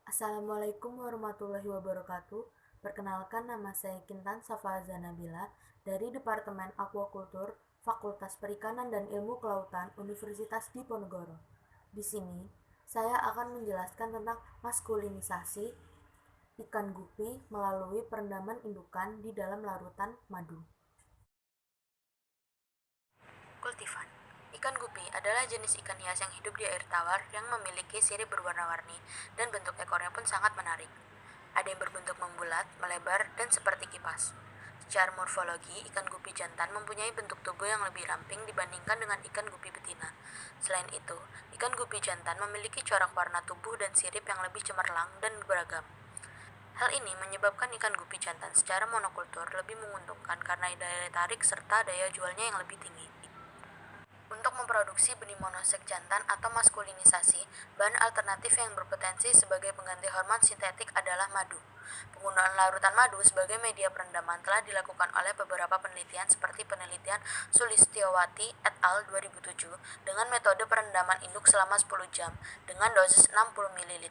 Assalamualaikum warahmatullahi wabarakatuh. Perkenalkan, nama saya Kintan Safaza Nabila dari Departemen Aquacultur, Fakultas Perikanan dan Ilmu Kelautan Universitas Diponegoro. Di sini, saya akan menjelaskan tentang maskulinisasi ikan gupi melalui perendaman indukan di dalam larutan madu. Kultifan. Ikan gupi adalah jenis ikan hias yang hidup di air tawar yang memiliki sirip berwarna-warni dan bentuk ekornya pun sangat menarik. Ada yang berbentuk membulat, melebar, dan seperti kipas. Secara morfologi, ikan gupi jantan mempunyai bentuk tubuh yang lebih ramping dibandingkan dengan ikan gupi betina. Selain itu, ikan gupi jantan memiliki corak warna tubuh dan sirip yang lebih cemerlang dan beragam. Hal ini menyebabkan ikan gupi jantan secara monokultur lebih menguntungkan karena daya tarik serta daya jualnya yang lebih tinggi. Untuk memproduksi benih monoseks jantan atau maskulinisasi, bahan alternatif yang berpotensi sebagai pengganti hormon sintetik adalah madu. Penggunaan larutan madu sebagai media perendaman telah dilakukan oleh beberapa penelitian seperti penelitian Sulistyowati et al. 2007 dengan metode perendaman induk selama 10 jam dengan dosis 60 ml,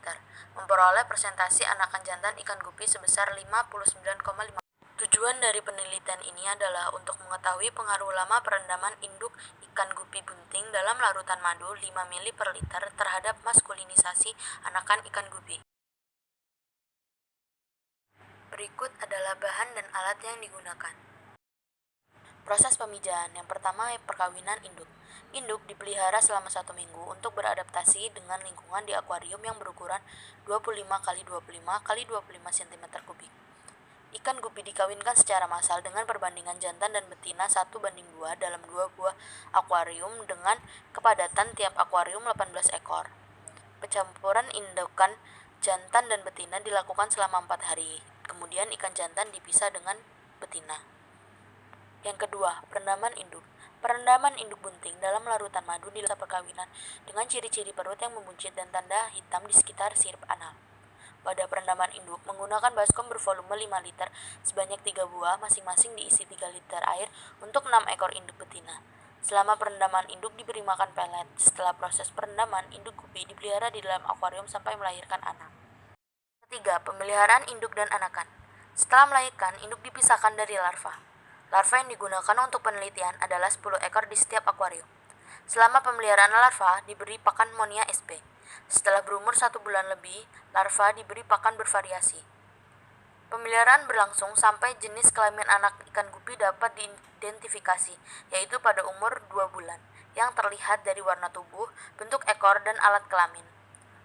memperoleh presentasi anakan jantan ikan gupi sebesar 59,5. Tujuan dari penelitian ini adalah untuk mengetahui pengaruh lama perendaman induk ikan gupi bunting dalam larutan madu 5 ml per liter terhadap maskulinisasi anakan ikan gupi. Berikut adalah bahan dan alat yang digunakan. Proses pemijahan. Yang pertama, perkawinan induk. Induk dipelihara selama 1 minggu untuk beradaptasi dengan lingkungan di akuarium yang berukuran 25 x 25 x 25 cm kubik. Ikan gupi dikawinkan secara massal dengan perbandingan jantan dan betina 1:2 dalam 2 buah akuarium dengan kepadatan tiap akuarium 18 ekor. Pencampuran indukan jantan dan betina dilakukan selama 4 hari. Kemudian ikan jantan dipisah dengan betina. Yang kedua, perendaman induk. Perendaman induk bunting dalam larutan madu dilakukan perkawinan dengan ciri-ciri perut yang membuncit dan tanda hitam di sekitar sirip anal. Wadah perendaman induk menggunakan baskom bervolume 5 liter sebanyak 3 buah, masing-masing diisi 3 liter air untuk 6 ekor induk betina. Selama perendaman, induk diberi makan pelet. Setelah proses perendaman, induk gupi dipelihara di dalam akuarium sampai melahirkan anak. Ketiga, pemeliharaan induk dan anakan. Setelah melahirkan, induk dipisahkan dari larva. Larva yang digunakan untuk penelitian adalah 10 ekor di setiap akuarium. Selama pemeliharaan larva, diberi pakan Monia sp. Setelah berumur 1 bulan lebih, larva diberi pakan bervariasi. Pemeliharaan berlangsung sampai jenis kelamin anak ikan gupi dapat diidentifikasi, yaitu pada umur 2 bulan, yang terlihat dari warna tubuh, bentuk ekor, dan alat kelamin.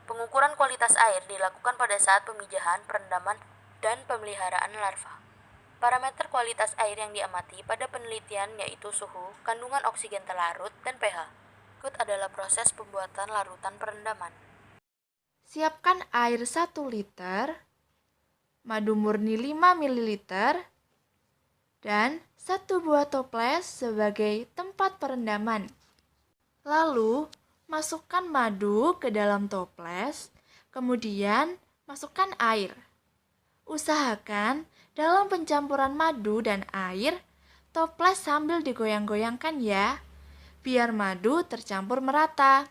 Pengukuran kualitas air dilakukan pada saat pemijahan, perendaman, dan pemeliharaan larva. Parameter kualitas air yang diamati pada penelitian yaitu suhu, kandungan oksigen terlarut, dan pH. Berikut adalah proses pembuatan larutan perendaman. Siapkan air 1 liter, madu murni 5 ml, dan 1 buah toples sebagai tempat perendaman. Lalu, masukkan madu ke dalam toples, kemudian masukkan air. Usahakan dalam pencampuran madu dan air, toples sambil digoyang-goyangkan ya, biar madu tercampur merata.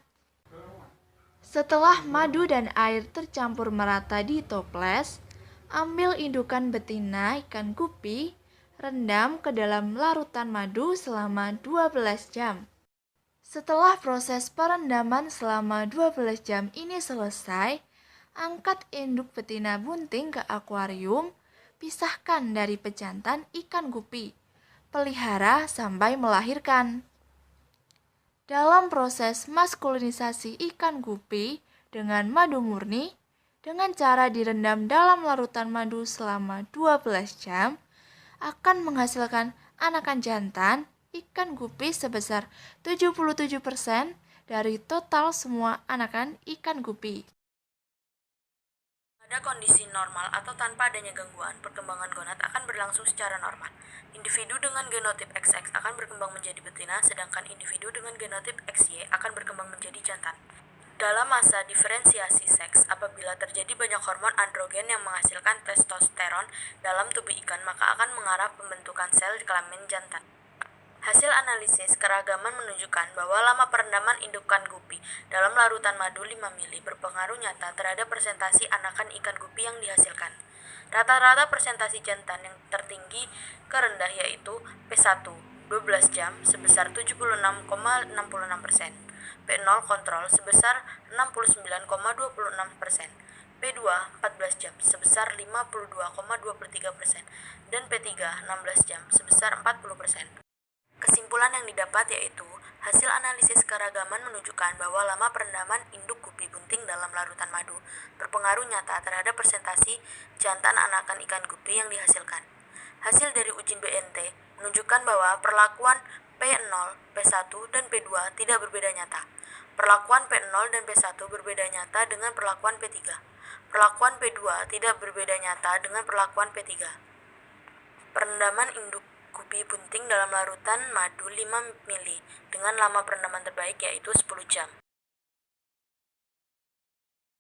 Setelah madu dan air tercampur merata di toples, ambil indukan betina ikan gupi, rendam ke dalam larutan madu selama 12 jam. Setelah proses perendaman selama 12 jam ini selesai, angkat induk betina bunting ke akuarium, pisahkan dari pejantan ikan gupi. Pelihara sampai melahirkan. Dalam proses maskulinisasi ikan gupi dengan madu murni, dengan cara direndam dalam larutan madu selama 12 jam, akan menghasilkan anakan jantan ikan gupi sebesar 77% dari total semua anakan ikan gupi. Pada kondisi normal atau tanpa adanya gangguan, perkembangan gonad akan berlangsung secara normal. Individu dengan genotip XX akan berkembang menjadi betina, sedangkan individu dengan genotip XY akan berkembang menjadi jantan. Dalam masa diferensiasi seks, apabila terjadi banyak hormon androgen yang menghasilkan testosteron dalam tubuh ikan, maka akan mengarah pembentukan sel kelamin jantan. Hasil analisis keragaman menunjukkan bahwa lama perendaman indukan gupi dalam larutan madu 5 mili berpengaruh nyata terhadap presentasi anakan ikan gupi yang dihasilkan. Rata-rata presentasi jantan yang tertinggi ke rendah yaitu P1 12 jam sebesar 76,66%, P0 kontrol sebesar 69,26%, P2 14 jam sebesar 52,23%, dan P3 16 jam sebesar 40%. Kesimpulan yang didapat yaitu, hasil analisis keragaman menunjukkan bahwa lama perendaman induk gupi bunting dalam larutan madu berpengaruh nyata terhadap presentasi jantan anakan ikan gupi yang dihasilkan. Hasil dari uji BNT menunjukkan bahwa perlakuan P0, P1, dan P2 tidak berbeda nyata. Perlakuan P0 dan P1 berbeda nyata dengan perlakuan P3. Perlakuan P2 tidak berbeda nyata dengan perlakuan P3. Perendaman induk gupi bunting dalam larutan madu 5 mili dengan lama perendaman terbaik yaitu 10 jam.